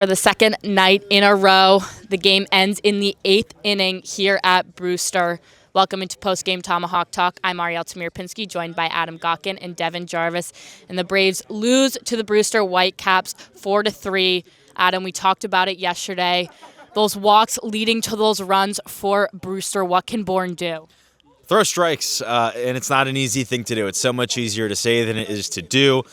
For the second night in a row, the game ends in the 8th inning here at Brewster. Welcome into Postgame Tomahawk Talk. I'm Ariel Tamir-Pinsky, joined by Adam Gawkin and Devin Jarvis. And the Braves lose to the Brewster Whitecaps 4-3. Adam, we talked about it yesterday. Those walks leading to those runs for Brewster. What can Bourne do? Throw strikes, and it's not an easy thing to do. It's so much easier to say than it is to do.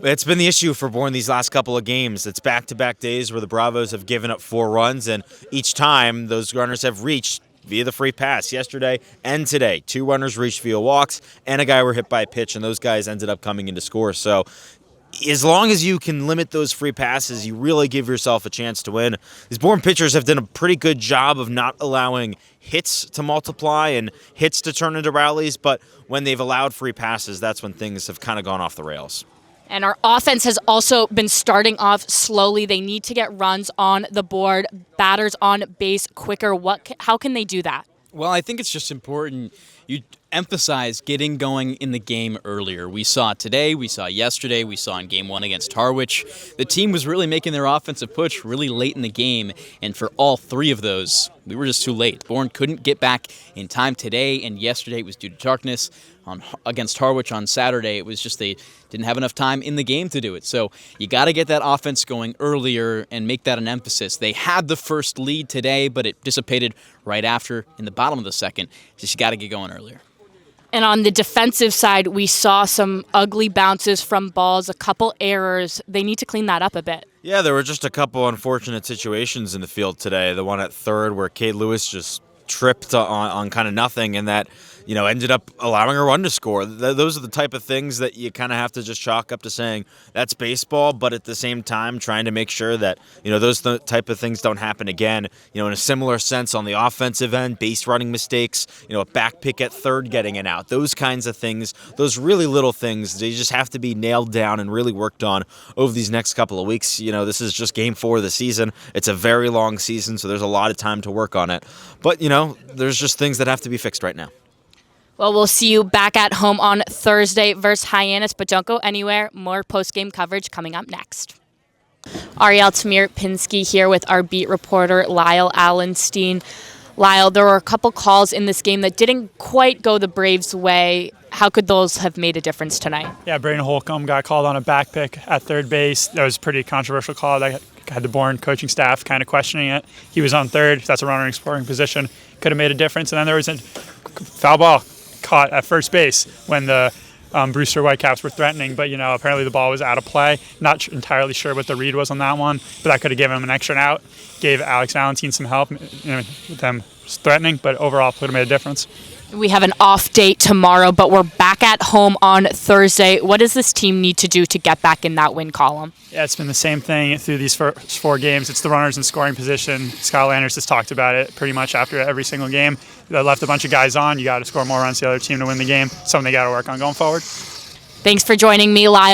It's been the issue for Bourne these last couple of games. It's back-to-back days where the Bravos have given up 4 runs, and each time those runners have reached via the free pass. Yesterday and today, 2 runners reached via walks, and a guy were hit by a pitch, and those guys ended up coming into score. So as long as you can limit those free passes, you really give yourself a chance to win. These Bourne pitchers have done a pretty good job of not allowing hits to multiply and hits to turn into rallies, but when they've allowed free passes, that's when things have kind of gone off the rails. And our offense has also been starting off slowly. They need to get runs on the board, batters on base quicker. How can they do that? Well, I think it's just important you emphasize getting going in the game earlier. We saw it today, we saw it yesterday, we saw in Game 1 against Harwich. The team was really making their offensive push really late in the game, and for all 3 of those, we were just too late. Bourne couldn't get back in time today, and yesterday it was due to darkness. Against Harwich on Saturday, it was just they didn't have enough time in the game to do it. So you got to get that offense going earlier and make that an emphasis. They had the first lead today, but it dissipated right after in the bottom of the second. Just you got to get going earlier. And on the defensive side, we saw some ugly bounces from balls, a couple errors. They need to clean that up a bit. Yeah, there were just a couple unfortunate situations in the field today. The one at third where Kate Lewis just tripped on kind of nothing, and that ended up allowing a run to score. Those are the type of things that you kind of have to just chalk up to saying that's baseball, but at the same time trying to make sure that those type of things don't happen again. In a similar sense on the offensive end, base running mistakes, a back pick at third getting an out, those kinds of things, those really little things, they just have to be nailed down and really worked on over these next couple of weeks. This is just game 4 of the season. It's a very long season, so there's a lot of time to work on it. But there's just things that have to be fixed right now. Well, we'll see you back at home on Thursday versus Hyannis, but don't go anywhere. More post-game coverage coming up next. Ariel Tamir-Pinsky here with our beat reporter, Lyle Allenstein. Lyle, there were a couple calls in this game that didn't quite go the Braves' way. How could those have made a difference tonight? Yeah, Braden Holcomb got called on a back pick at third base. That was a pretty controversial call. That had the Bourne coaching staff kind of questioning it. He was on third. That's a runner in scoring position. Could have made a difference. And then there was a foul ball caught at first base when the Brewster Whitecaps were threatening, but apparently the ball was out of play. Not entirely sure what the read was on that one, but that could have given him an extra out. Gave Alex Valentine some help with them threatening, but overall could have made a difference. We have an off date tomorrow, but we're back at home on Thursday. What does this team need to do to get back in that win column? Yeah, it's been the same thing through these first 4 games. It's the runners in scoring position. Scott Landers has talked about it pretty much after every single game. They left a bunch of guys on. You got to score more runs to the other team to win the game. Something they got to work on going forward. Thanks for joining me, Lyle.